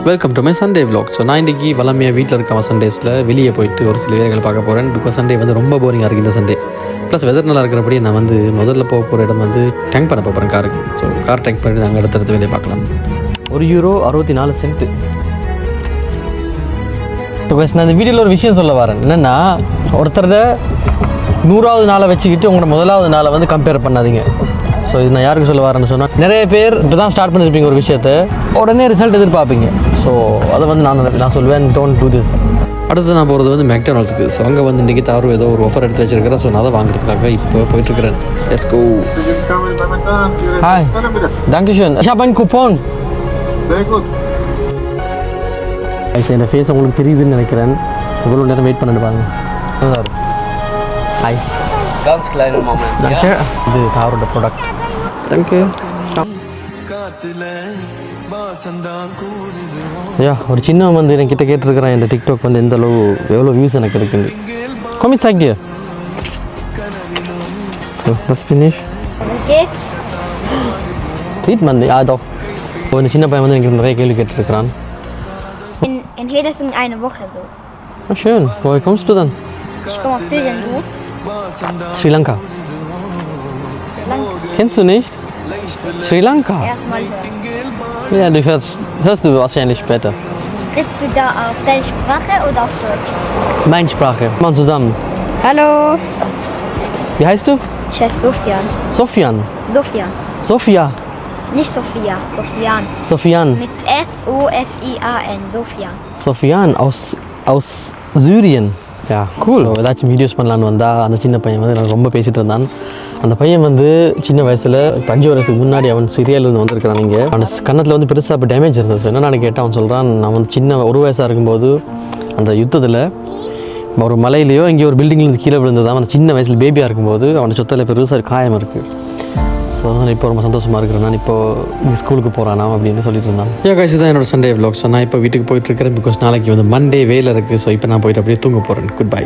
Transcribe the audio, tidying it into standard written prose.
Welcome to my Sunday vlog. So நான் இன்றைக்கி வளமையாக வீட்டில் இருக்க சண்டேஸில் வெளியே போயிட்டு ஒரு சில வேலைகள் பார்க்க போகிறேன். பிகாஸ் சண்டே வந்து ரொம்ப போரிங்காக இருக்குது இந்த சண்டே. ப்ளஸ் வெதர் நல்லா இருக்கிறபடி நான் வந்து முதல்ல போகிற இடம் வந்து டேங்க் பண்ண போகிறேன் காருக்கு. ஸோ கார் டேங்க் பண்ணி நாங்கள் அடுத்தடுத்து வேலையை பார்க்கலாம். €1 64. பிகாஸ் நான் இந்த வீடியோவில் ஒரு விஷயம் சொல்ல வரேன். என்னென்னா, ஒருத்தரோட 100வது நாளை வச்சுக்கிட்டு உங்களோட முதலாவது நாளை வந்து கம்பேர் பண்ணாதீங்க. ஸோ இது நான் யாருக்கு சொல்ல வரேன்னு சொன்னால், நிறைய பேர் இப்போ தான் ஸ்டார்ட் பண்ணியிருப்பீங்க ஒரு விஷயத்தை, உடனே ரிசல்ட் எதிர்பார்ப்பீங்க. ஸோ அதை வந்து நான் சொல்லுவேன், டோன்ட் டூ திஸ். அடுத்து நான் போகிறது வந்து மெக்டானல்ஸுக்கு. ஸோ அங்கே வந்து இன்றைக்கி தாரு ஏதோ ஒரு ஆஃபர் எடுத்து வச்சிருக்கிறேன். ஸோ நான் அதை வாங்குறதுக்காக இப்போ போயிட்டுருக்கிறேன். Let's go. Hi, dankeschön. Ich habe einen Coupon. Sehr gut. இந்த ஃபேஸ் உங்களுக்கு தெரியுதுன்னு நினைக்கிறேன். இவ்வளோ நேரம் வெயிட் பண்ணிட்டு பாருங்க. Hi. Ganz kleiner Moment. Danke. இது தாரோட ப்ராடக்ட். தேங்க்யூ. ஐயா, ஒரு சின்ன வந்து என்கிட்ட கேட்டிருக்கிறேன், இந்த டிக்டாக் வந்து எந்த அளவு எவ்வளோ வியூஸ் எனக்கு இருக்குன்னு. Komm, ich zeig dir. So, das bin ich. Sieht man nicht? Ah, doch. இந்த சின்ன பையன் வந்து எனக்கு நிறைய கேள்வி கேட்டிருக்கிறான். In Hildesheim eine Woche so. Ah, schön. Woher kommst du dann? Ich komme aus Syrien, du? Sri Lanka. Kennst du nicht? Sri Lanka? Erstmal hören. Ja, du hörst du wahrscheinlich später. Redest du da auf deine Sprache oder auf Deutsch? Meine Sprache. Mal zusammen. Hallo. Wie heißt du? Ich heiße Sofian. Sofian. Sofian. Sofia. Nicht Sophia, Sofian. Sofian. Mit S-O-F-I-A-N. Sofian. Sofian aus Syrien. Yeah cool. ஏதாச்சும் videos பண்ணலான்னு வந்தால் அந்த சின்ன பையன் வந்து நான் ரொம்ப பேசிகிட்டு இருந்தான். அந்த பையன் வந்து சின்ன வயசில் 5 வருஷத்துக்கு முன்னாடி அவன் சிரியாவிலேருந்து வந்திருக்கிறான். இங்கே அவன் கன்னத்தில் வந்து பெருசாக இப்போ டேமேஜ் இருந்தது. ஸோ என்னென்னு கேட்டால் அவன் சொல்கிறான், அவன் சின்ன 1 வயசாக இருக்கும்போது அந்த யுத்தத்தில் ஒரு மலையிலையோ இங்கே ஒரு பில்டிங்லேருந்து கீழே விழுந்ததான். அவன் சின்ன வயசில் பேபியாக இருக்கும்போது அவன் சொத்தில் பெருசாக காயம் இருக்குது. ஸோ அதனால் இப்போ ரொம்ப சந்தோஷமாக இருக்கிறேன். நான் இப்போ இங்கே ஸ்கூலுக்கு போகிறானா அப்படின்னு சொல்லிட்டு இருந்தான். காய்ச்சி தான் என்னோட சண்டே vlog. ஸோ நான் இப்போ வீட்டுக்கு போயிட்டுருக்கிறேன். பிகாஸ் நாளைக்கு வந்து மண்டே வேலை இருக்குது. ஸோ இப்போ நான் போயிட்டு அப்படியே தூங்க போகிறேன். Good bye.